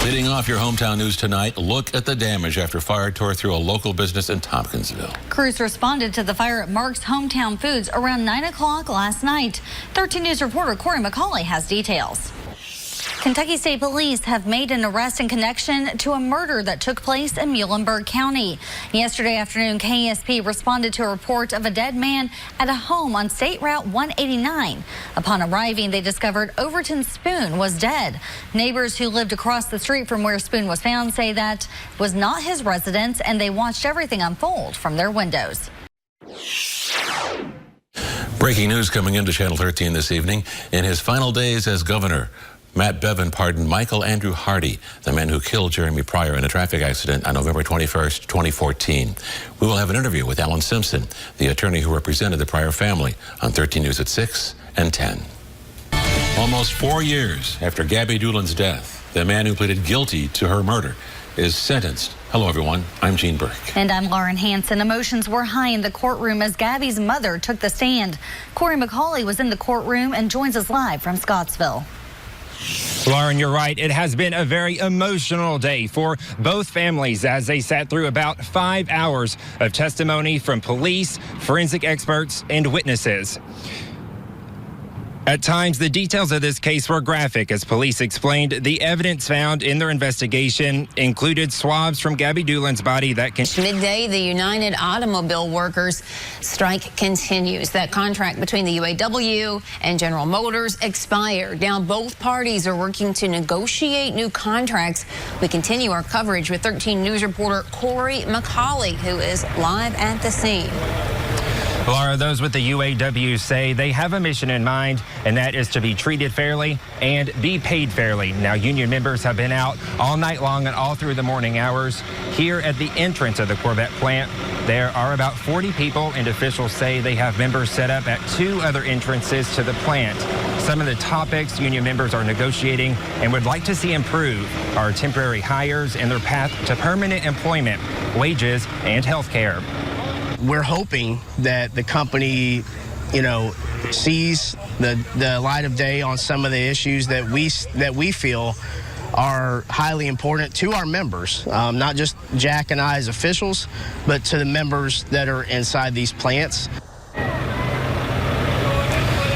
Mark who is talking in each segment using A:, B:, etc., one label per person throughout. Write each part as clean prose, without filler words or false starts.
A: Leading off your hometown news tonight, look at the damage after fire tore through a local business in Tompkinsville.
B: Crews responded to the fire at Mark's Hometown Foods around 9 o'clock last night. 13 News reporter Corey McCauley has details. Kentucky State Police have made an arrest in connection to a murder that took place in Muhlenberg County. Yesterday afternoon, KSP responded to a report of a dead man at a home on State Route 189. Upon arriving, they discovered Overton Spoon was dead. Neighbors who lived across the street from where Spoon was found say that was not his residence, and they watched everything unfold from their windows.
A: Breaking news coming into Channel 13 this evening. In his final days as governor, Matt Bevin pardoned Michael Andrew Hardy, the man who killed Jeremy Pryor in a traffic accident on November 21st, 2014. We will have an interview with Alan Simpson, the attorney who represented the Pryor family, on 13 News at 6 and 10. Almost 4 years after Gabby Doolin's death, the man who pleaded guilty to her murder is sentenced. Hello, everyone. I'm Gene Burke.
B: And I'm Lauren Hansen. Emotions were high in the courtroom as Gabby's mother took the stand. Corey McCauley was in the courtroom and joins us live from Scottsville.
C: Lauren, you're right. It has been a very emotional day for both families as they sat through about 5 hours of testimony from police, forensic experts, and witnesses. At times, the details of this case were graphic as police explained the evidence found in their investigation included swabs from Gabby Doolin's body that can...
D: Midday, the United Automobile Workers strike continues. That contract between the UAW and General Motors expired. Now both parties are working to negotiate new contracts. We continue our coverage with 13 News reporter Corey McCauley, who is live at the scene.
C: Laura, those with the UAW say they have a mission in mind, and that is to be treated fairly and be paid fairly. Now, union members have been out all night long and all through the morning hours. Here at the entrance of the Corvette plant, there are about 40 people, and officials say they have members set up at 2 other entrances to the plant. Some of the topics union members are negotiating and would like to see improve are temporary hires and their path to permanent employment, wages, and health care.
E: We're hoping that the company, sees the light of day on some of the issues that we feel are highly important to our members, not just Jack and I as officials, but to the members that are inside these plants.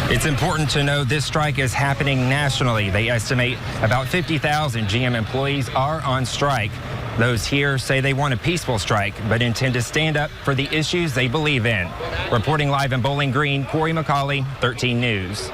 C: It's important to know this strike is happening nationally. They estimate about 50,000 GM employees are on strike. Those here say they want a peaceful strike, but intend to stand up for the issues they believe in. Reporting live in Bowling Green, Corey McCauley, 13 News.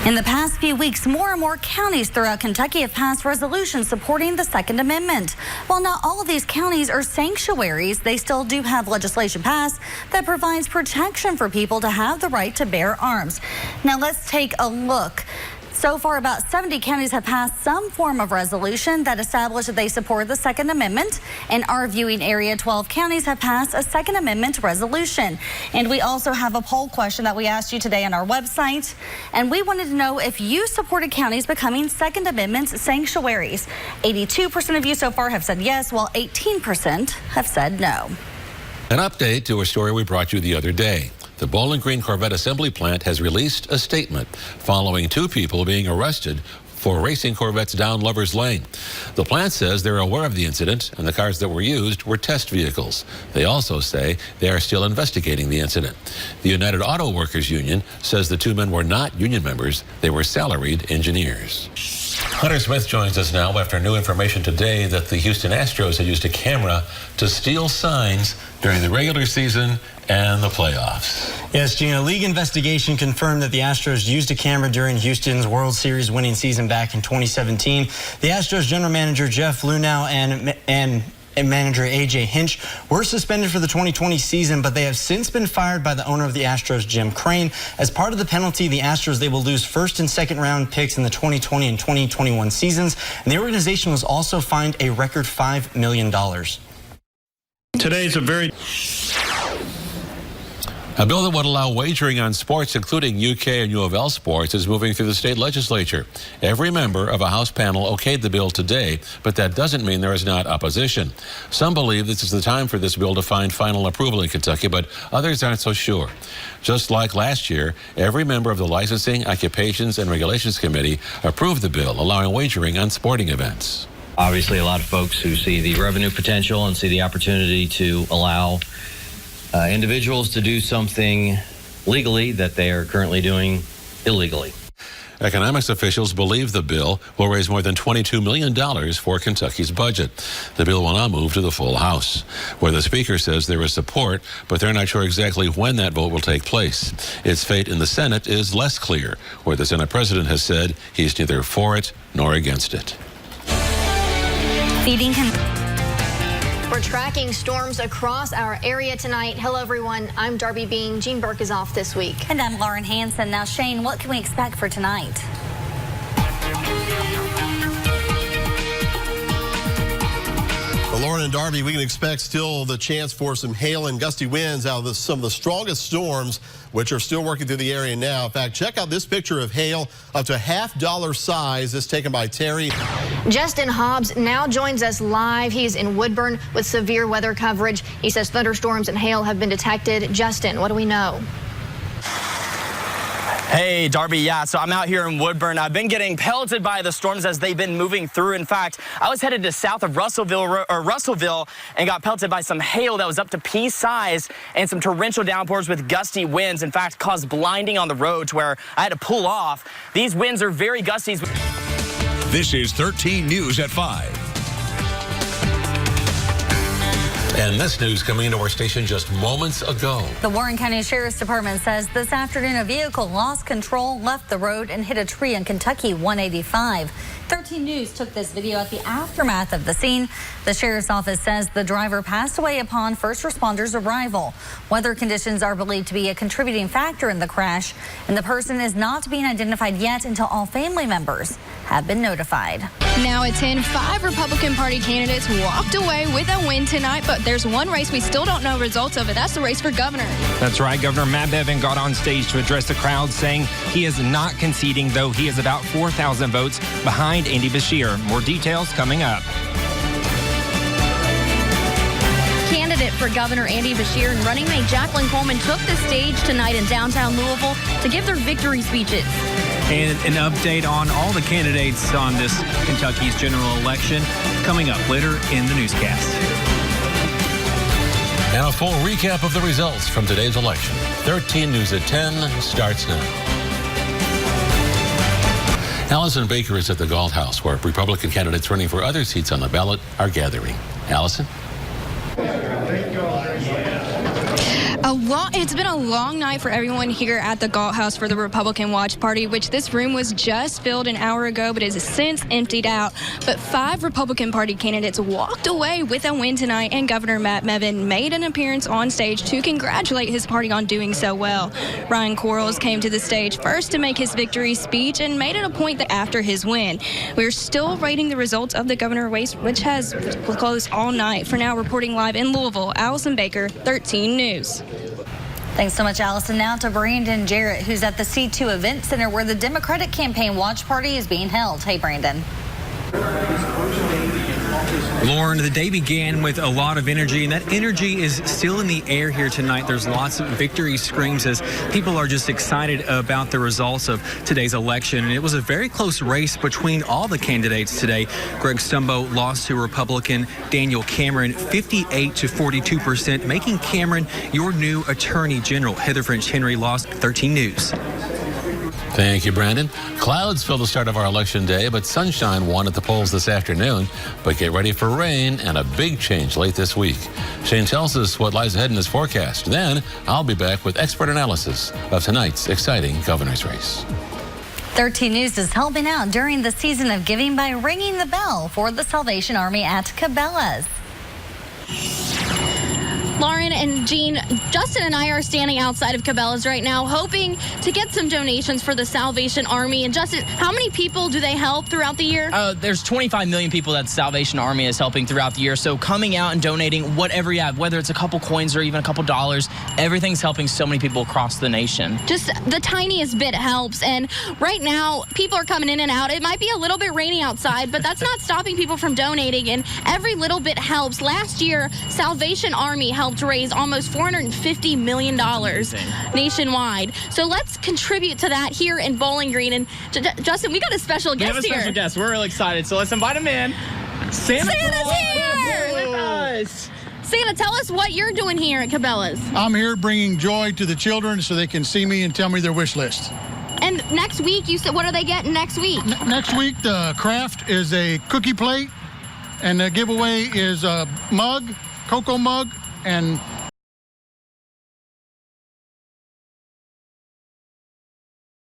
B: In the past few weeks, more and more counties throughout Kentucky have passed resolutions supporting the Second Amendment. While not all of these counties are sanctuaries, they still do have legislation passed that provides protection for people to have the right to bear arms. Now let's take a look. So far, about 70 counties have passed some form of resolution that established that they support the Second Amendment. In our viewing area, 12 counties have passed a Second Amendment resolution. And we also have a poll question that we asked you today on our website. And we wanted to know if you supported counties becoming Second Amendment sanctuaries. 82% of you so far have said yes, while 18% have said no.
A: An update to a story we brought you the other day. The Bowling Green Corvette assembly plant has released a statement following 2 people being arrested for racing Corvettes down Lover's Lane. The plant says they're aware of the incident and the cars that were used were test vehicles. They also say they are still investigating the incident. The United Auto Workers Union says the 2 men were not union members. They were salaried engineers. Hunter Smith joins us now after new information today that the Houston Astros had used a camera to steal signs during the regular season and the playoffs.
F: Yes, Gina, a league investigation confirmed that the Astros used a camera during Houston's World Series winning season back in 2017. The Astros general manager Jeff Luhnow and manager A.J. Hinch were suspended for the 2020 season, but they have since been fired by the owner of the Astros, Jim Crane. As part of the penalty, the Astros, they will lose first and second round picks in the 2020 and 2021 seasons, and the organization was also fined a record $5 million.
G: Today's
A: A bill that would allow wagering on sports, including UK and U of L sports, is moving through the state legislature. Every member of a House panel okayed the bill today, but that doesn't mean there is not opposition. Some believe this is the time for this bill to find final approval in Kentucky, but others aren't so sure. Just like last year, every member of the Licensing, Occupations, and Regulations Committee approved the bill allowing wagering on sporting events.
H: Obviously, a lot of folks who see the revenue potential and see the opportunity to allow individuals to do something legally that they are currently doing illegally.
A: Economics officials believe the bill will raise more than $22 million for Kentucky's budget. The bill will now move to the full House, where the Speaker says there is support, but they're not sure exactly when that vote will take place. Its fate in the Senate is less clear, where the Senate President has said he's neither for it nor against it.
I: We're tracking storms across our area tonight. Hello, everyone. I'm Darby Bean. Gene Burke is off this week.
B: And I'm Lauren Hansen. Now, Shane, what can we expect for tonight?
J: Well, Lauren and Darby, we can expect still the chance for some hail and gusty winds out of some of the strongest storms, which are still working through the area now. In fact, check out this picture of hail up to $half size. This taken by Terry.
I: Justin Hobbs now joins us live. He's in Woodburn with severe weather coverage. He says thunderstorms and hail have been detected. Justin, what do we know?
K: Hey, Darby, yeah, so I'm out here in Woodburn. I've been getting pelted by the storms as they've been moving through. In fact, I was headed to south of Russellville and got pelted by some hail that was up to pea size and some torrential downpours with gusty winds. In fact, caused blinding on the road to where I had to pull off. These winds are very gusty.
L: This is 13 News at 5.
A: And this news coming into our station just moments ago.
B: The Warren County Sheriff's Department says this afternoon a vehicle lost control, left the road, and hit a tree on Kentucky 185. 13 News took this video at the aftermath of the scene. The sheriff's office says the driver passed away upon first responders' arrival. Weather conditions are believed to be a contributing factor in the crash, and the person is not being identified yet until all family members have been notified.
M: Now at 10, 5 Republican Party candidates walked away with a win tonight, but there's one race we still don't know results of it. That's the race for governor.
C: That's right. Governor Matt Bevin got on stage to address the crowd, saying he is not conceding, though he is about 4,000 votes behind Andy Beshear. More details coming up.
M: Candidate for Governor Andy Beshear and running mate Jacqueline Coleman took the stage tonight in downtown Louisville to give their victory speeches.
N: And an update on all the candidates on this Kentucky's general election coming up later in the newscast.
A: And a full recap of the results from today's election. 13 News at 10 starts now. Allison Baker is at the Galt House, where Republican candidates running for other seats on the ballot are gathering. Allison?
M: It's been a long night for everyone here at the Galt House for the Republican Watch Party, which this room was just filled an hour ago, but has since emptied out. But 5 Republican Party candidates walked away with a win tonight, and Governor Matt Bevin made an appearance on stage to congratulate his party on doing so well. Ryan Quarles came to the stage first to make his victory speech and made it a point that after his win. We're still waiting the results of the governor race, which has closed all night. For now, reporting live in Louisville, Allison Baker, 13 News.
B: Thanks so much, Allison. Now to Brandon Jarrett, who's at the C2 Event Center, where the Democratic Campaign Watch Party is being held. Hey, Brandon.
N: Lauren, the day began with a lot of energy, and that energy is still in the air here tonight. There's lots of victory screams as people are just excited about the results of today's election. And it was a very close race between all the candidates today. Greg Stumbo lost to Republican Daniel Cameron 58 to 42%, making Cameron your new Attorney General. Heather French Henry lost. 13 News.
A: Thank you, Brandon. Clouds fill the start of our election day, but sunshine won at the polls this afternoon. But get ready for rain and a big change late this week. Shane tells us what lies ahead in his forecast. Then I'll be back with expert analysis of tonight's exciting governor's race.
B: 13 News is helping out during the season of giving by ringing the bell for the Salvation Army at Cabela's.
M: Lauren and Jean, Justin and I are standing outside of Cabela's right now, hoping to get some donations for the Salvation Army. And Justin, how many people do they help throughout the year?
O: There's 25 million people that the Salvation Army is helping throughout the year. So coming out and donating whatever you have, whether it's a couple coins or even a couple dollars, everything's helping so many people across the nation.
M: Just the tiniest bit helps. And right now, people are coming in and out. It might be a little bit rainy outside, but that's not stopping people from donating. And every little bit helps. Last year, Salvation Army helped raise almost $450 million nationwide. So let's contribute to that here in Bowling Green. And Justin, we got a special guest here.
O: We have a special guest. We're really excited. So let's invite him in.
P: Santa's
Q: here!
P: with us.
Q: Santa, tell us what you're doing here at Cabela's.
R: I'm here bringing joy to the children so they can see me and tell me their wish list.
Q: And next week, you said, what are they getting next week?
R: Next week, the craft is a cookie plate, and the giveaway is a mug, cocoa mug, and